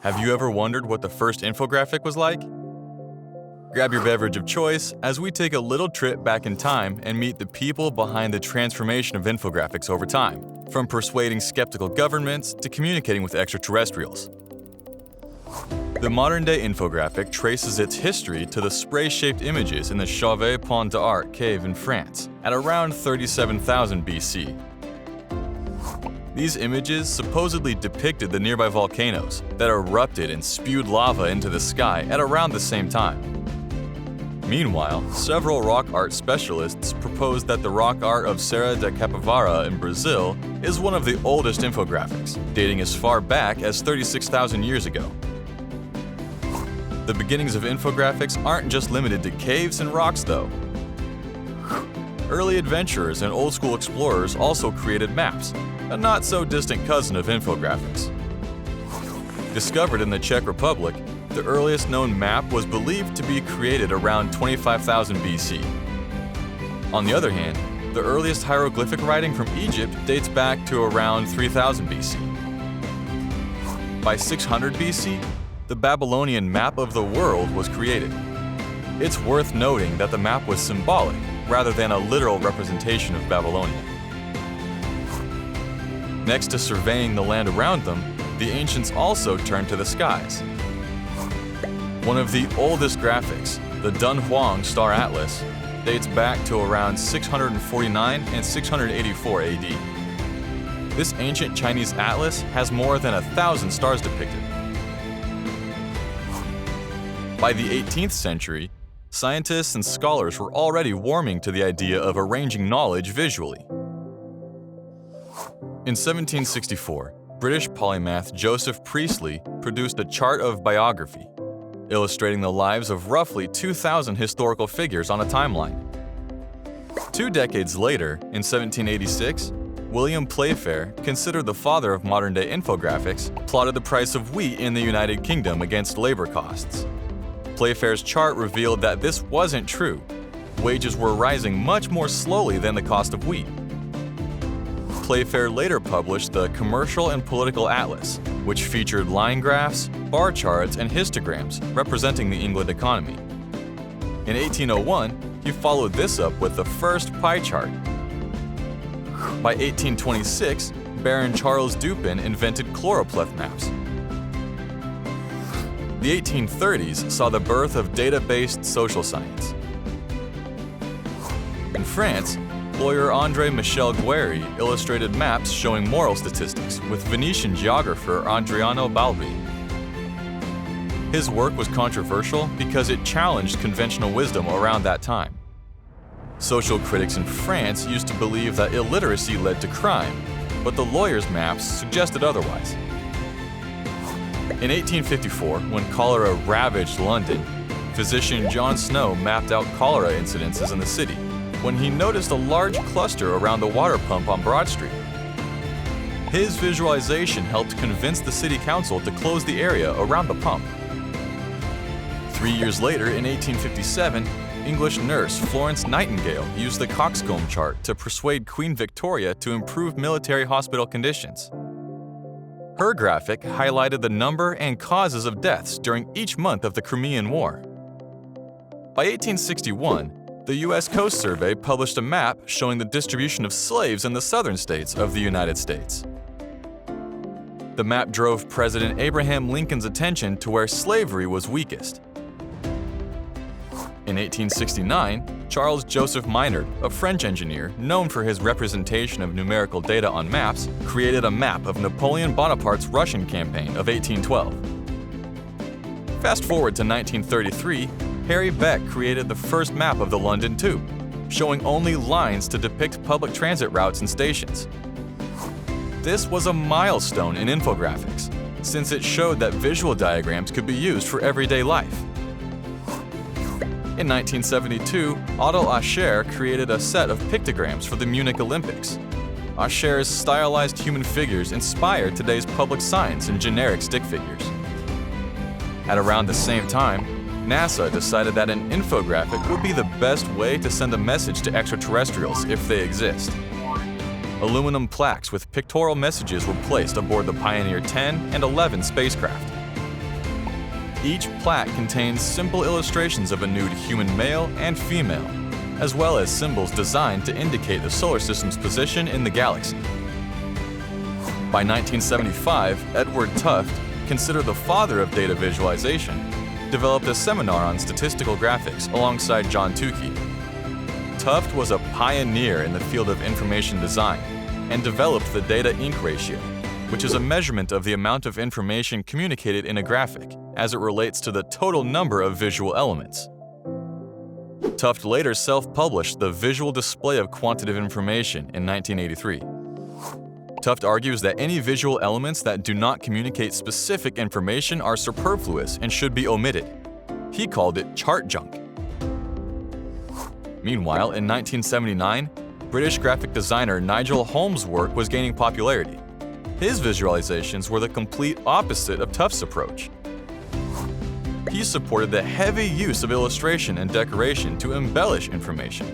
Have you ever wondered what the first infographic was like? Grab your beverage of choice as we take a little trip back in time and meet the people behind the transformation of infographics over time, from persuading skeptical governments to communicating with extraterrestrials. The modern-day infographic traces its history to the spray-shaped images in the Chauvet Pont d'Arc cave in France at around 37,000 BC. These images supposedly depicted the nearby volcanoes that erupted and spewed lava into the sky at around the same time. Meanwhile, several rock art specialists proposed that the rock art of Serra da Capivara in Brazil is one of the oldest infographics, dating as far back as 36,000 years ago. The beginnings of infographics aren't just limited to caves and rocks, though. Early adventurers and old-school explorers also created maps, a not-so-distant cousin of infographics. Discovered in the Czech Republic, the earliest known map was believed to be created around 25,000 BC. On the other hand, the earliest hieroglyphic writing from Egypt dates back to around 3000 BC. By 600 BC, the Babylonian Map of the world was created. It's worth noting that the map was symbolic rather than a literal representation of Babylonia. Next to surveying the land around them, the ancients also turned to the skies. One of the oldest graphics, the Dunhuang Star Atlas, dates back to around 649 and 684 AD. This ancient Chinese atlas has more than 1,000 stars depicted. By the 18th century, scientists and scholars were already warming to the idea of arranging knowledge visually. In 1764, British polymath Joseph Priestley produced a chart of biography, illustrating the lives of roughly 2,000 historical figures on a timeline. 2 decades later, in 1786, William Playfair, considered the father of modern-day infographics, plotted the price of wheat in the United Kingdom against labor costs. Playfair's chart revealed that this wasn't true. Wages were rising much more slowly than the cost of wheat. Playfair later published the Commercial and Political Atlas, which featured line graphs, bar charts, and histograms representing the England economy. In 1801, he followed this up with the first pie chart. By 1826, Baron Charles Dupin invented choropleth maps. The 1830s saw the birth of data-based social science. In France, lawyer André Michel Guéry illustrated maps showing moral statistics with Venetian geographer Adriano Balbi. His work was controversial because it challenged conventional wisdom around that time. Social critics in France used to believe that illiteracy led to crime, but the lawyer's maps suggested otherwise. In 1854, when cholera ravaged London, physician John Snow mapped out cholera incidences in the city when he noticed a large cluster around the water pump on Broad Street. His visualization helped convince the city council to close the area around the pump. 3 years later, in 1857, English nurse Florence Nightingale used the coxcomb chart to persuade Queen Victoria to improve military hospital conditions. Her graphic highlighted the number and causes of deaths during each month of the Crimean War. By 1861, the U.S. Coast Survey published a map showing the distribution of slaves in the southern states of the United States. The map drove President Abraham Lincoln's attention to where slavery was weakest. In 1869, Charles Joseph Minard, a French engineer known for his representation of numerical data on maps, created a map of Napoleon Bonaparte's Russian campaign of 1812. Fast forward to 1933, Harry Beck created the first map of the London Tube, showing only lines to depict public transit routes and stations. This was a milestone in infographics, since it showed that visual diagrams could be used for everyday life. In 1972, Otto Ascher created a set of pictograms for the Munich Olympics. Ascher's stylized human figures inspired today's public signs and generic stick figures. At around the same time, NASA decided that an infographic would be the best way to send a message to extraterrestrials if they exist. Aluminum plaques with pictorial messages were placed aboard the Pioneer 10 and 11 spacecraft. Each plaque contains simple illustrations of a nude human male and female, as well as symbols designed to indicate the solar system's position in the galaxy. By 1975, Edward Tufte, considered the father of data visualization, developed a seminar on statistical graphics alongside John Tukey. Tufte was a pioneer in the field of information design and developed the data ink ratio, which is a measurement of the amount of information communicated in a graphic as it relates to the total number of visual elements. Tufte later self-published the Visual Display of Quantitative Information in 1983. Tufte argues that any visual elements that do not communicate specific information are superfluous and should be omitted. He called it chart junk. Meanwhile, in 1979, British graphic designer Nigel Holmes' work was gaining popularity. His visualizations were the complete opposite of Tufte's approach. He supported the heavy use of illustration and decoration to embellish information.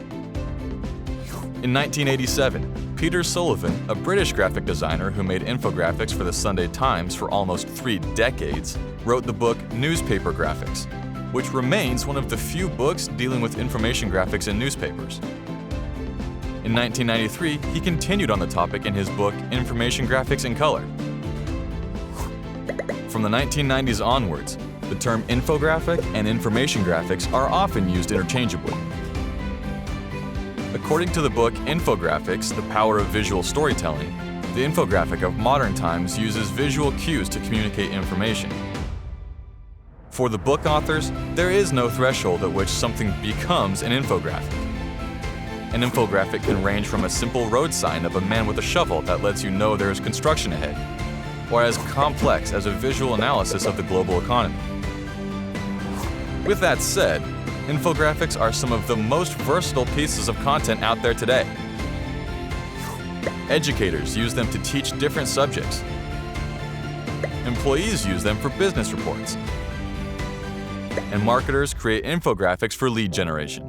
In 1987, Peter Sullivan, a British graphic designer who made infographics for the Sunday Times for almost 3 decades, wrote the book Newspaper Graphics, which remains one of the few books dealing with information graphics in newspapers. In 1993, he continued on the topic in his book Information Graphics in Color. From the 1990s onwards, the term infographic and information graphics are often used interchangeably. According to the book Infographics, The Power of Visual Storytelling, the infographic of modern times uses visual cues to communicate information. For the book authors, there is no threshold at which something becomes an infographic. An infographic can range from a simple road sign of a man with a shovel that lets you know there is construction ahead, or as complex as a visual analysis of the global economy. With that said, infographics are some of the most versatile pieces of content out there today. Educators use them to teach different subjects. Employees use them for business reports. And marketers create infographics for lead generation.